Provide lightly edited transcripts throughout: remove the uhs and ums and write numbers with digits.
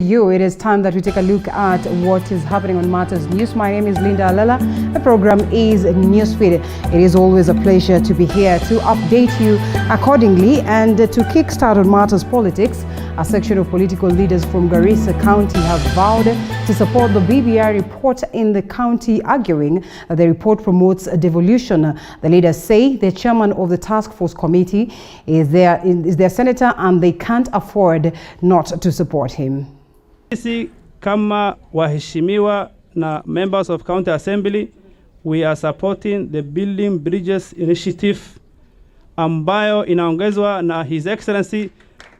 It is time that we take a look at what is happening on Matters News. My name is Linda Alela. The program is Newsfeed. It is always a pleasure to be here to update you accordingly and to kickstart on Matters Politics. A section of political leaders from Garissa County have vowed to support the BBI report in the county, arguing that the report promotes devolution. The leaders say the chairman of the task force committee is their senator and they can't afford not to support him. Sisi kama waheshimiwa na members of county assembly, we are supporting the Building Bridges initiative ambayo inaongezwa na His Excellency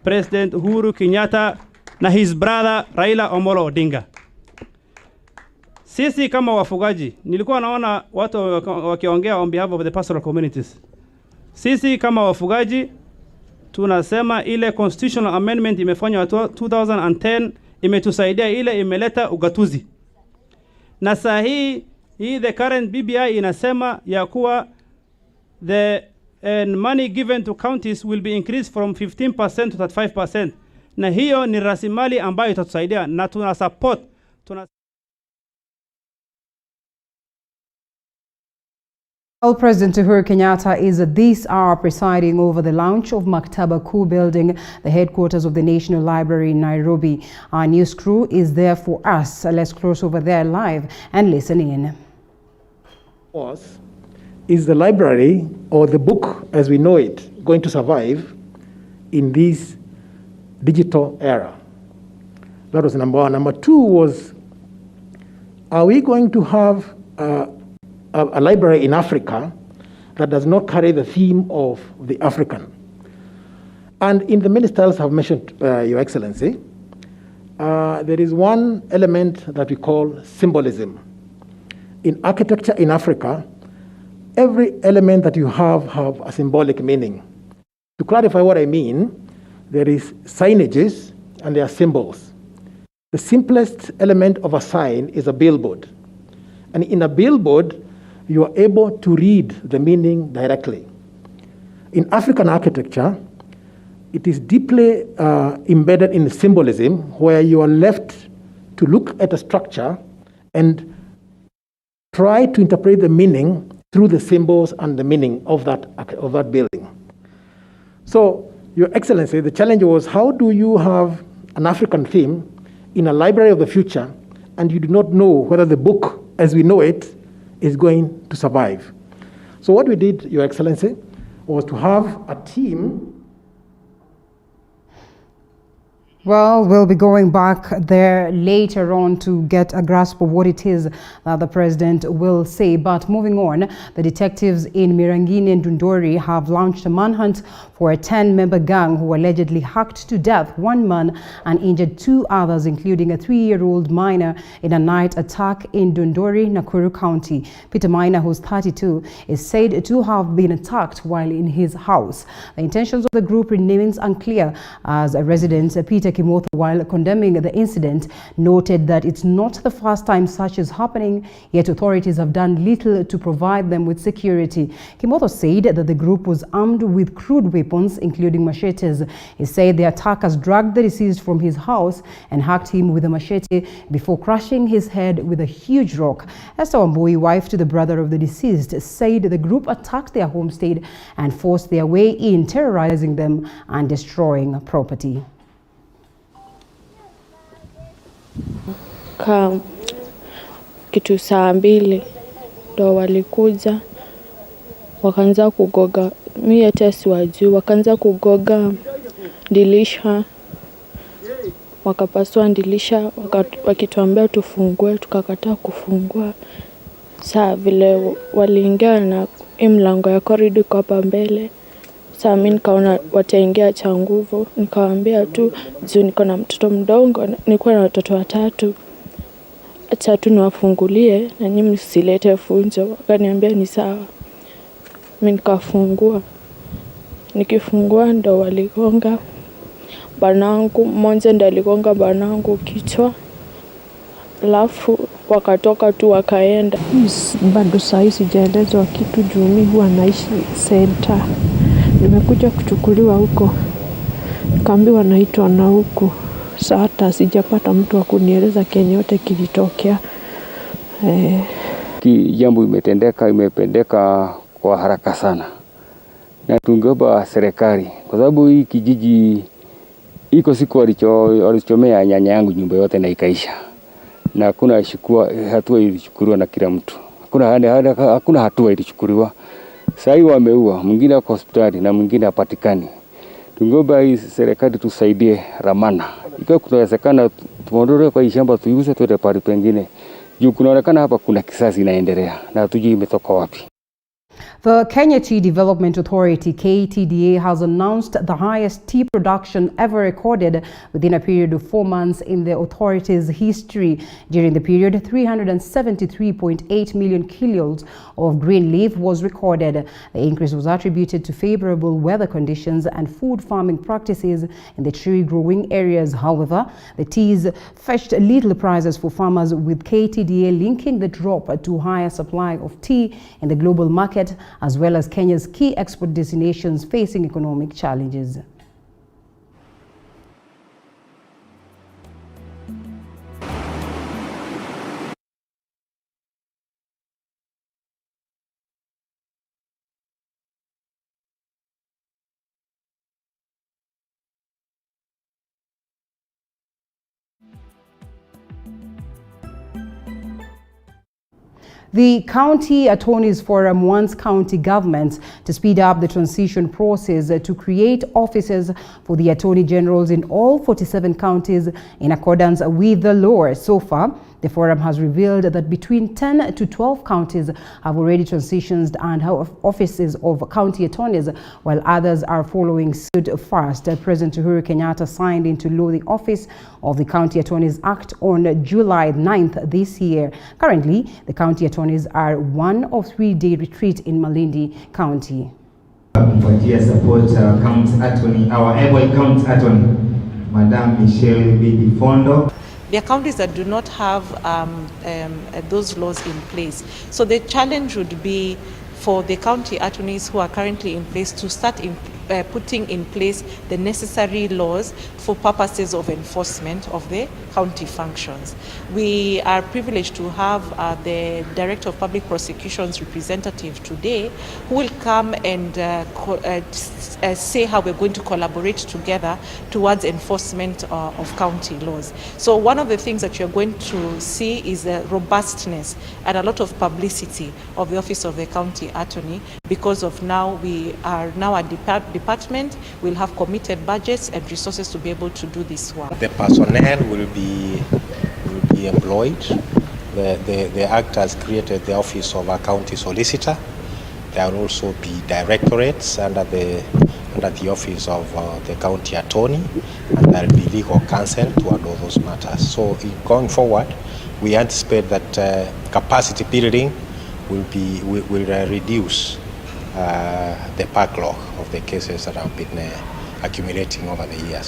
President Uhuru Kenyatta na his brother Raila Omolo Odinga. Sisi kama wafugaji, nilikuwa naona watu wakiongea on behalf of the pastoral communities. Sisi kama wafugaji tunasema ile constitutional amendment imefanywa 2010 imetusaidia, ile imeleta ugatuzi. Na saa hii the current BBI inasema ya kuwa the money given to counties will be increased from 15% to 35%. Na hiyo ni rasilimali ambayo itatusaidia na tuna support. Well, President Uhuru Kenyatta is this hour presiding over the launch of Maktaba Kuu building, the headquarters of the National Library in Nairobi. Our news crew is there for us. Let's cross over there live and listen in. Is the library or the book as we know it going to survive in this digital era? That was number one. Number two was, are we going to have a library in Africa that does not carry the theme of the African? And in the many styles I've mentioned, Your Excellency, there is one element that we call symbolism. In architecture in Africa, every element that you have a symbolic meaning. To clarify what I mean, there is signages and there are symbols. The simplest element of a sign is a billboard. And in a billboard, you are able to read the meaning directly. In African architecture, it is deeply embedded in symbolism, where you are left to look at a structure and try to interpret the meaning through the symbols and the meaning of that building. So, Your Excellency, the challenge was, how do you have an African theme in a library of the future and you do not know whether the book as we know it is going to survive? So what we did, Your Excellency, was to have a team. Well, we'll be going back there later on to get a grasp of what it is that the president will say. But moving on, the detectives in Mirangini and Dundori have launched a manhunt for a 10-member gang who allegedly hacked to death one man and injured two others, including a 3-year-old minor, in a night attack in Dundori, Nakuru County. Peter Maina, who's 32, is said to have been attacked while in his house. The intentions of the group remains unclear, as a resident, Peter Kimotho, while condemning the incident, noted that it's not the first time such is happening, yet authorities have done little to provide them with security. Kimotho said that the group was armed with crude weapons, including machetes. He said the attackers dragged the deceased from his house and hacked him with a machete before crushing his head with a huge rock. Esther Wambui, wife to the brother of the deceased, said the group attacked their homestead and forced their way in, terrorizing them and destroying property. Kitu saa 2 ndo walikuja wakaanza kugoga, mimi hata siwajui, wakaanza kugoga dirisha, wakapasua dirisha, wakituambia tufungue, tukakataa kufungua. Saa vile waliingia na mlango ya corridor kwa hapa mbele, saa mimi nikaona wataingia cha nguvu, nikawaambia tu juu niko na mtoto mdogo, nilikuwa na watoto 3, acha tu niwafungulie na nyinyi msilete funjo. Wakaniambia ni sawa. Mimi nikafungua, nikifungua ndo waligonga banangu, mmoja ndo aligonga banangu kichwa, alafu wakatoka tu wakaenda. Bado saa sijaelezwa kitu juu mimi huwa naishi center. Nimekuja kuchukuliwa huko, kaambiwa naitwa na huko. Sasa hata sijapata mtu wa kunieleza kenye yote kilitokea. Jambo imependeka kwa haraka sana, na tungeomba serikali, kwa sababu hii kijiji iko siku walichomea nyanya yangu nyumba yote na ikaisha, na hakuna hatua ilichukuliwa na kila mtu, hakuna hatua ilichukuliwa. Sasa hivi wameua, mwingine kwa hospitali na mwingine hapatikani. Tungeomba hii serikali tusaidie ramana, ikiwa kunawezekana tuondoe kwa hii shamba tuiuze tuende pale pengine. Juu kunaonekana hapa kuna kisasi inaendelea na hatujui imetoka wapi. The Kenya Tea Development Authority, KTDA, has announced the highest tea production ever recorded within a period of 4 months in the authority's history. During the period, 373.8 million kilos of green leaf was recorded. The increase was attributed to favorable weather conditions and food farming practices in the tree growing areas. However, the teas fetched little prizes for farmers, with KTDA linking the drop to higher supply of tea in the global market, as well as Kenya's key export destinations facing economic challenges. The County Attorneys Forum wants county governments to speed up the transition process to create offices for the Attorney Generals in all 47 counties in accordance with the law. So far, the forum has revealed that between 10 to 12 counties have already transitioned and have offices of county attorneys, while others are following suit fast. President Uhuru Kenyatta signed into law the Office of the County Attorneys Act on July 9th this year. Currently, the county attorneys are one of 3-day retreat in Malindi County. Support our county attorney, our able county attorney, Madam Michelle B. Fondo. There are counties that do not have those laws in place. So the challenge would be for the county attorneys who are currently in place to start putting in place the necessary laws for purposes of enforcement of the county functions. We are privileged to have the Director of Public Prosecutions representative today, who will come and say how we're going to collaborate together towards enforcement of county laws. So one of the things that you're going to see is the robustness and a lot of publicity of the Office of the County Attorney, because of now we are now a department, we'll have committed budgets and resources to be able to do this work. The personnel will be employed. The Act has created the Office of a County Solicitor. There will also be directorates under the Office of the County Attorney, and there will be legal counsel to handle those matters. So going forward, we anticipate that capacity building will reduce the backlog of the cases that have been accumulating over the years.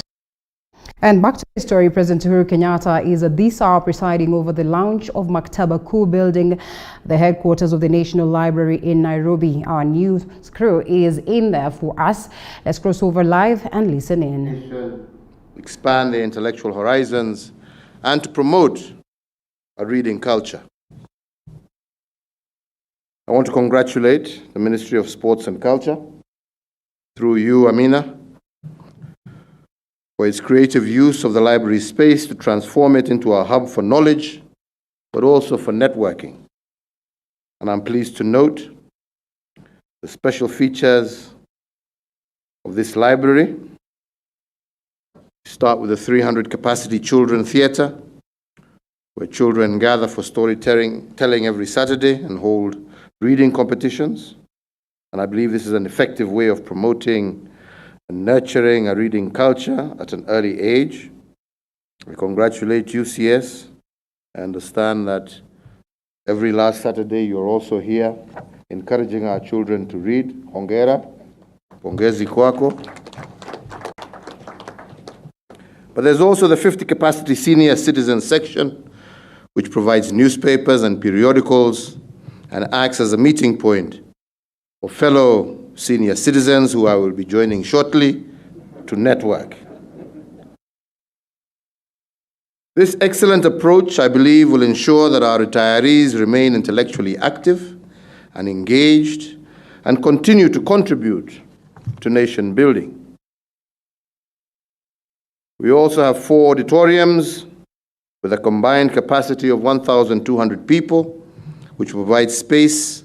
And back to the story, President Uhuru Kenyatta is at this hour presiding over the launch of Maktaba Kuu building, the headquarters of the National Library in Nairobi. Our news crew is in there for us. Let's cross over live and listen in. Expand their intellectual horizons and to promote a reading culture. I want to congratulate the Ministry of Sports and Culture, through you, Amina, for its creative use of the library space to transform it into a hub for knowledge, but also for networking. And I'm pleased to note the special features of this library. Start with the 300 capacity children theater, where children gather for storytelling every Saturday and hold reading competitions. And I believe this is an effective way of promoting and nurturing a reading culture at an early age. I congratulate UCS. I understand that every last Saturday you're also here encouraging our children to read. Hongera, pongezi kwako. But there's also the 50 capacity senior citizen section, which provides newspapers and periodicals and acts as a meeting point for fellow senior citizens who I will be joining shortly to network. This excellent approach, I believe, will ensure that our retirees remain intellectually active and engaged and continue to contribute to nation building. We also have 4 auditoriums with a combined capacity of 1,200 people, which provide space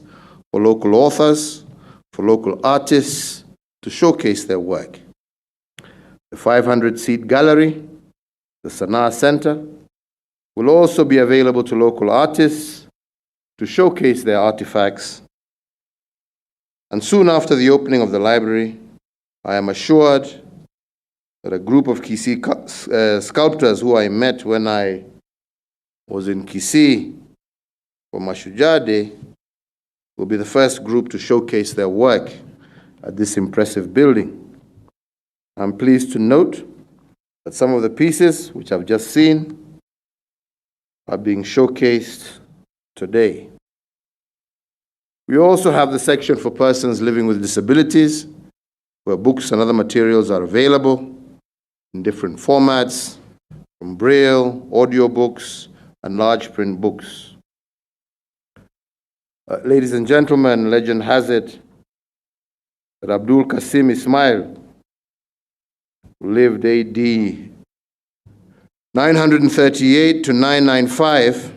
for local authors, for local artists to showcase their work. The 500-seat gallery, the Sanaa Center, will also be available to local artists to showcase their artifacts. And soon after the opening of the library, I am assured that a group of Kisii sculptors who I met when I was in Kisii for Mashujaa Day will be the first group to showcase their work at this impressive building. I'm pleased to note that some of the pieces which I've just seen are being showcased today. We also have the section for persons living with disabilities, where books and other materials are available in different formats, from Braille, audiobooks, and large print books. Ladies and gentlemen, legend has it that Abdul Qasim Ismail, who lived AD 938 to 995,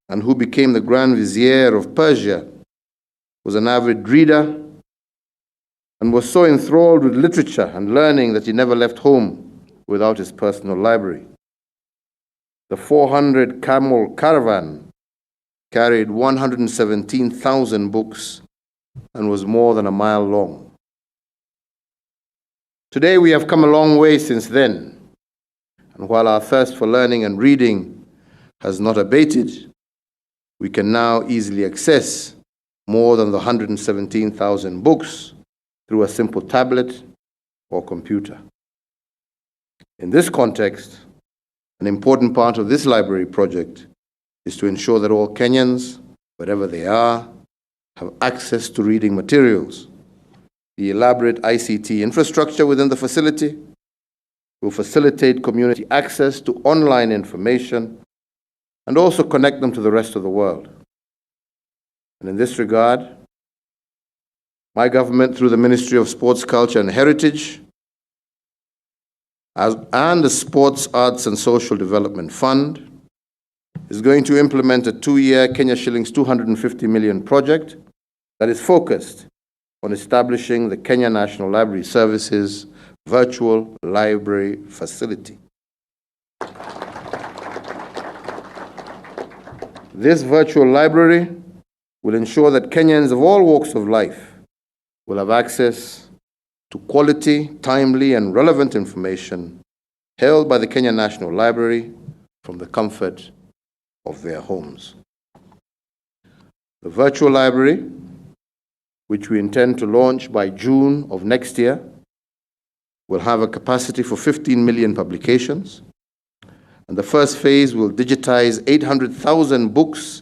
and who became the Grand Vizier of Persia, was an avid reader and was so enthralled with literature and learning that he never left home without his personal library. The 400 camel caravan carried 117,000 books and was more than a mile long. Today we have come a long way since then, and while our thirst for learning and reading has not abated, we can now easily access more than the 117,000 books through a simple tablet or computer. In this context, an important part of this library project is to ensure that all Kenyans, wherever they are, have access to reading materials. The elaborate ICT infrastructure within the facility will facilitate community access to online information and also connect them to the rest of the world. And in this regard, my government, through the Ministry of Sports, Culture and Heritage, and the Sports, Arts and Social Development Fund, is going to implement a 2-year Kenya shillings 250 million project that is focused on establishing the Kenya National Library Services virtual library facility. This virtual library will ensure that Kenyans of all walks of life will have access to quality, timely, and relevant information held by the Kenya National Library from the comfort of their homes. The virtual library, which we intend to launch by June of next year, will have a capacity for 15 million publications, and the first phase will digitize 800,000 books,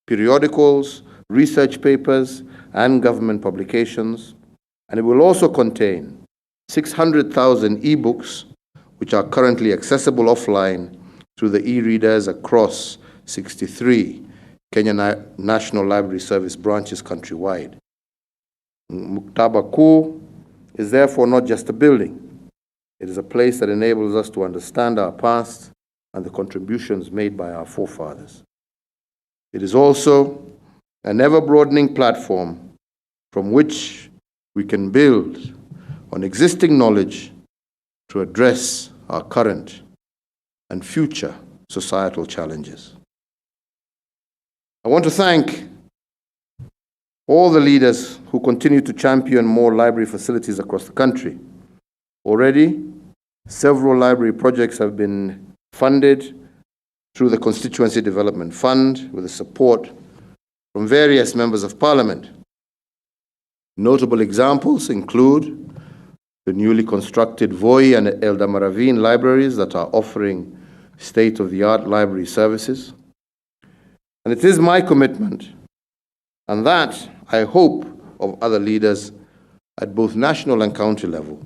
periodicals, research papers, and government publications, and it will also contain 600,000 e-books, which are currently accessible offline through the e-readers across 63 Kenya National Library Service branches countrywide. Muktaba Kuu is therefore not just a building. It is a place that enables us to understand our past and the contributions made by our forefathers. It is also an ever-broadening platform from which we can build on existing knowledge to address our current and future societal challenges. I want to thank all the leaders who continue to champion more library facilities across the country. Already, several library projects have been funded through the Constituency Development Fund with the support from various members of Parliament. Notable examples include the newly constructed Voi and Eldamaravine libraries that are offering state-of-the-art library services. And it is my commitment, and that I hope of other leaders at both national and county level,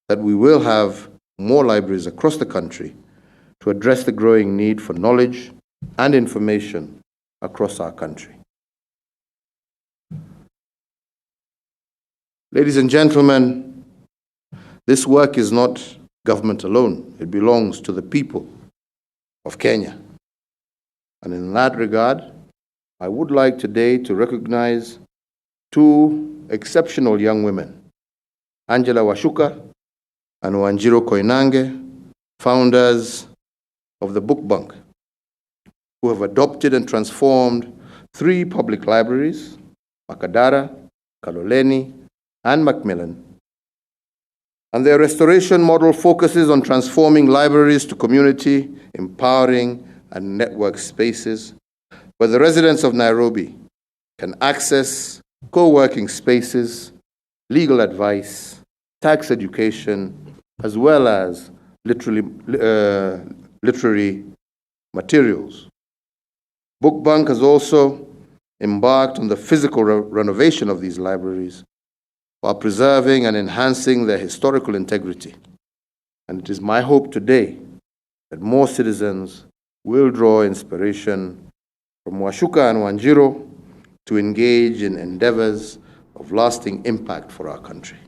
that we will have more libraries across the country to address the growing need for knowledge and information across our country. Ladies and gentlemen, this work is not government alone. It belongs to the people of Kenya. And in that regard, I would like today to recognize two exceptional young women, Angela Washuka and Wanjiru Koinange, founders of the Book Bank, who have adopted and transformed 3 public libraries, Makadara, Kaloleni, and Macmillan. And their restoration model focuses on transforming libraries to community, empowering, and network spaces where the residents of Nairobi can access co-working spaces, legal advice, tax education, as well as literary materials. Book Bank has also embarked on the physical renovation of these libraries while preserving and enhancing their historical integrity. And it is my hope today that more citizens will draw inspiration from Washuka and Wanjiru to engage in endeavors of lasting impact for our country.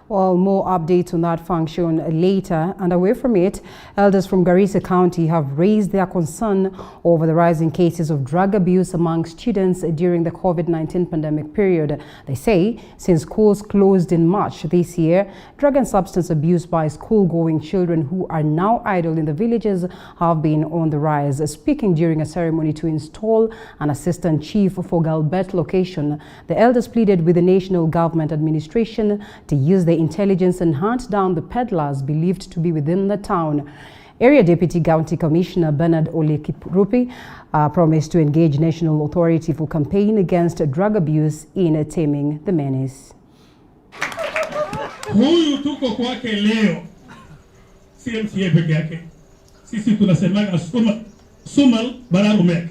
Well, more updates on that function later. And away from it, elders from Garissa County have raised their concern over the rising cases of drug abuse among students during the COVID-19 pandemic period. They say since schools closed in March this year, drug and substance abuse by school-going children who are now idle in the villages have been on the rise. Speaking during a ceremony to install an assistant chief for Galbet location, the elders pleaded with the national government administration to use the intelligence and hunt down the peddlers believed to be within the town. Area Deputy County Commissioner Bernard Ole Kiprupi promised to engage national authority for campaign against drug abuse in taming the menace. Huyu tuko kwake leo, si MCA peke yake. Sisi tunasemaga sumal bararumek.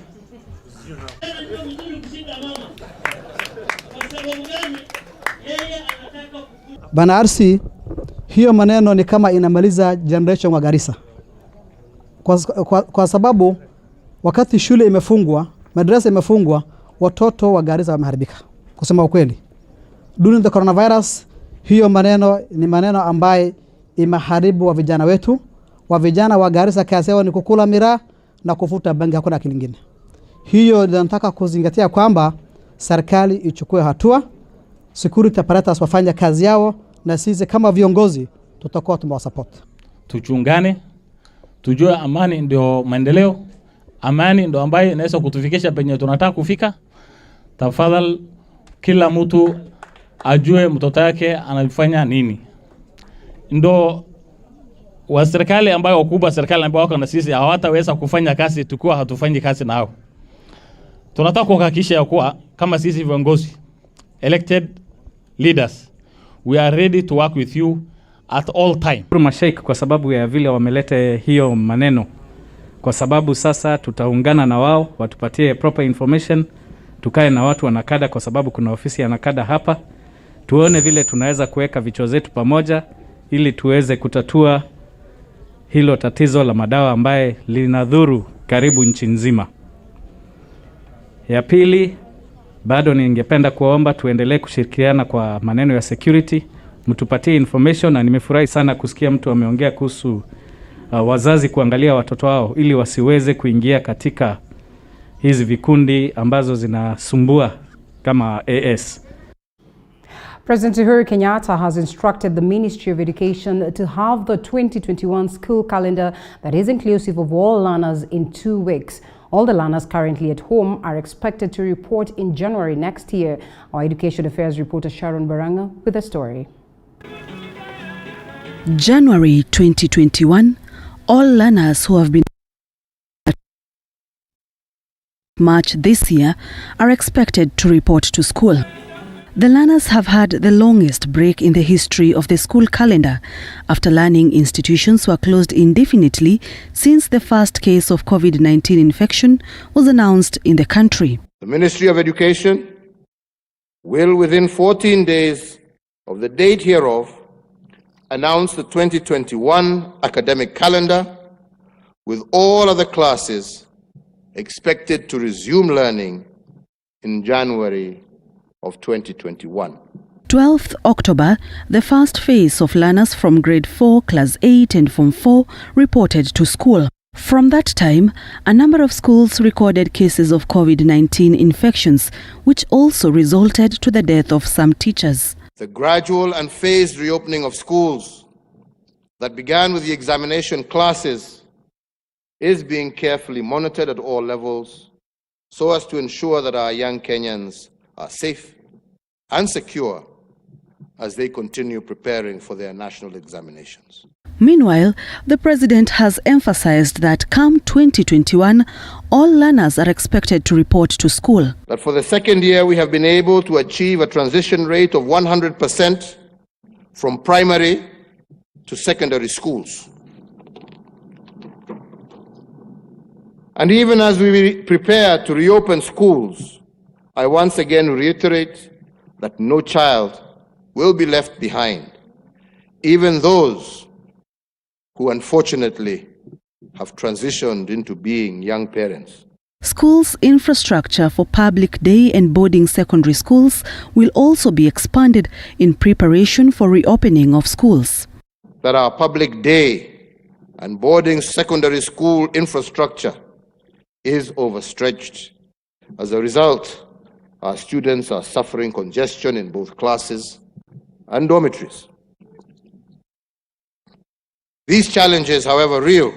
Bana Arsi, hiyo maneno ni kama inamaliza generation wa Garissa. Kwa sababu wakati shule imefungwa, madrasa imefungwa, watoto wa Garissa wameharibika. Kusema ukweli. During the coronavirus, hiyo maneno ni maneno ambaye imeharibu wa vijana wetu. Wa vijana wa Garissa kazi yao ni kukula miraa na kufuta bangi, hakuna kitu kingine. Hiyo nataka kuzingatia kwamba serikali ichukue hatua, security apparatus wafanye kazi yao, na sisi kama viongozi tutakuwa tumewasupport. Tuchungane, tujue amani ndio maendeleo, amani ndio ambaye inaweza kutufikisha penye tunataka kufika. Tafadhali kila mtu ajue mtoto yake anafanya nini. Ndio wa serikali ambayo wakubwa, serikali ambayo wako na sisi hawataweza kufanya kazi tukiwa hatufanyi kazi nao. Tunataka kuhakikisha ya kuwa kama sisi viongozi, elected leaders, we are ready to work with you at all time. Mashaikh kwa sababu ya vile wamelete hiyo maneno, kwa sababu sasa tutaungana na wao watupatie proper information, tukae na watu wanakada, kwa sababu kuna ofisi ya nakada hapa, tuone vile tunaweza kuweka vichwa zetu pamoja ili tuweze kutatua hilo tatizo la madawa ambaye linadhuru karibu nchi nzima. Ya pili, bado ningependa kuomba tuendelee kushirikiana kwa maneno ya security, mtupatie information, na nimefurahi sana kusikia mtu ameongea kuhusu wazazi kuangalia watoto wao ili wasiweze kuingia katika hizi vikundi ambazo zinasumbua kama AS. President Uhuru Kenyatta has instructed the Ministry of Education to have the 2021 school calendar that is inclusive of all learners in 2 weeks. All the learners currently at home are expected to report in January next year. Our Education Affairs reporter Sharon Baranga with a story. January 2021, all learners who have been March this year are expected to report to school. The learners have had the longest break in the history of the school calendar after learning institutions were closed indefinitely since the first case of COVID-19 infection was announced in the country. The Ministry of Education will, within 14 days of the date hereof, announced the 2021 academic calendar, with all other classes expected to resume learning in January of 2021. 12th October, the first phase of learners from grade 4, class 8 and form 4 reported to school. From that time, a number of schools recorded cases of COVID-19 infections, which also resulted to the death of some teachers. The gradual and phased reopening of schools that began with the examination classes is being carefully monitored at all levels so as to ensure that our young Kenyans are safe and secure as they continue preparing for their national examinations. Meanwhile, the president has emphasized that come 2021, all learners are expected to report to school. That for the second year, we have been able to achieve a transition rate of 100% from primary to secondary schools. And even as we prepare to reopen schools, I once again reiterate that no child will be left behind, even those who unfortunately have transitioned into being young parents. Schools' infrastructure for public day and boarding secondary schools will also be expanded in preparation for reopening of schools. That our public day and boarding secondary school infrastructure is overstretched. As a result, our students are suffering congestion in both classes and dormitories. These challenges, however real,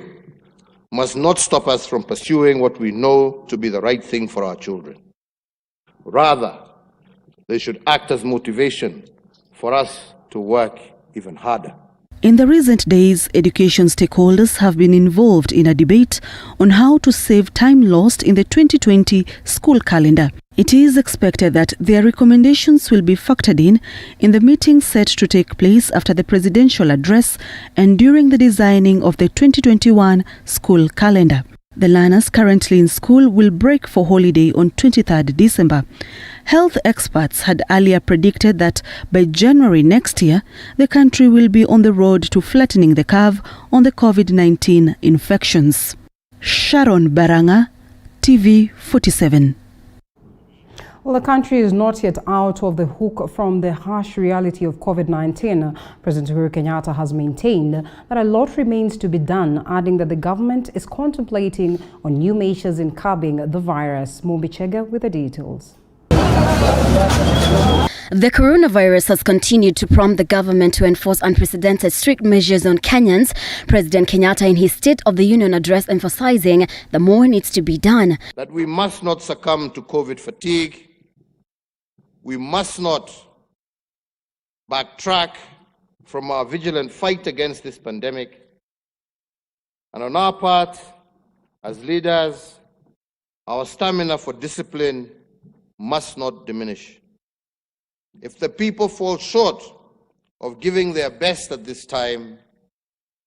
must not stop us from pursuing what we know to be the right thing for our children. Rather, they should act as motivation for us to work even harder. In the recent days, education stakeholders have been involved in a debate on how to save time lost in the 2020 school calendar. It is expected that their recommendations will be factored in the meeting set to take place after the presidential address and during the designing of the 2021 school calendar. The learners currently in school will break for holiday on 23rd December. Health experts had earlier predicted that by January next year, the country will be on the road to flattening the curve on the COVID-19 infections. Sharon Baranga, TV47. Well, the country is not yet out of the hook from the harsh reality of COVID-19. President Uhuru Kenyatta has maintained that a lot remains to be done, adding that the government is contemplating on new measures in curbing the virus. Mumbi Chega with the details. The coronavirus has continued to prompt the government to enforce unprecedented strict measures on Kenyans. President Kenyatta in his State of the Union address emphasizing that more needs to be done. That we must not succumb to COVID fatigue. We must not backtrack from our vigilant fight against this pandemic. And on our part, as leaders, our stamina for discipline must not diminish. If the people fall short of giving their best at this time,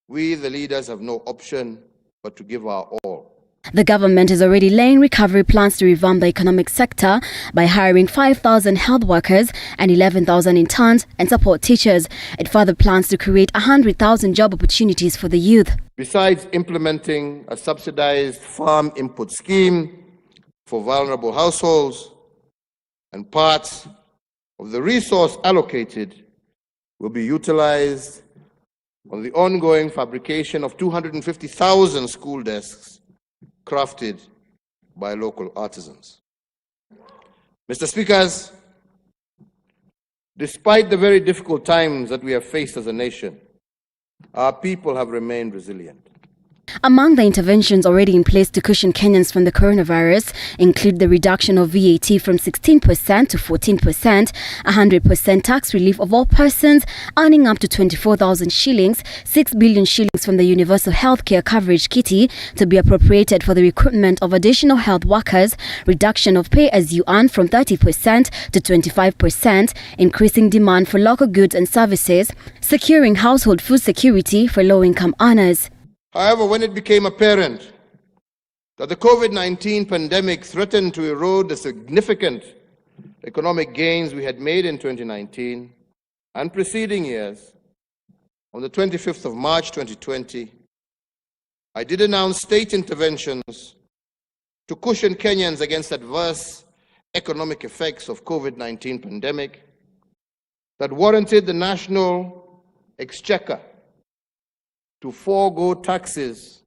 we, the leaders, have no option but to give our all. The government is already laying recovery plans to revamp the economic sector by hiring 5,000 health workers and 11,000 interns and support teachers. It further plans to create 100,000 job opportunities for the youth. Besides implementing a subsidized farm input scheme for vulnerable households, and parts of the resource allocated will be utilized on the ongoing fabrication of 250,000 school desks crafted by local artisans. Mr. Speakers, despite the very difficult times that we have faced as a nation, our people have remained resilient. Among the interventions already in place to cushion Kenyans from the coronavirus include the reduction of VAT from 16% to 14%, 100% tax relief of all persons earning up to 24,000 shillings, 6 billion shillings from the Universal Healthcare Coverage Kitty to be appropriated for the recruitment of additional health workers, reduction of pay as you earn from 30% to 25%, increasing demand for local goods and services, securing household food security for low-income earners. However, when it became apparent that the COVID-19 pandemic threatened to erode the significant economic gains we had made in 2019 and preceding years, on the 25th of March 2020, I did announce state interventions to cushion Kenyans against adverse economic effects of COVID-19 pandemic that warranted the national exchequer to forego taxes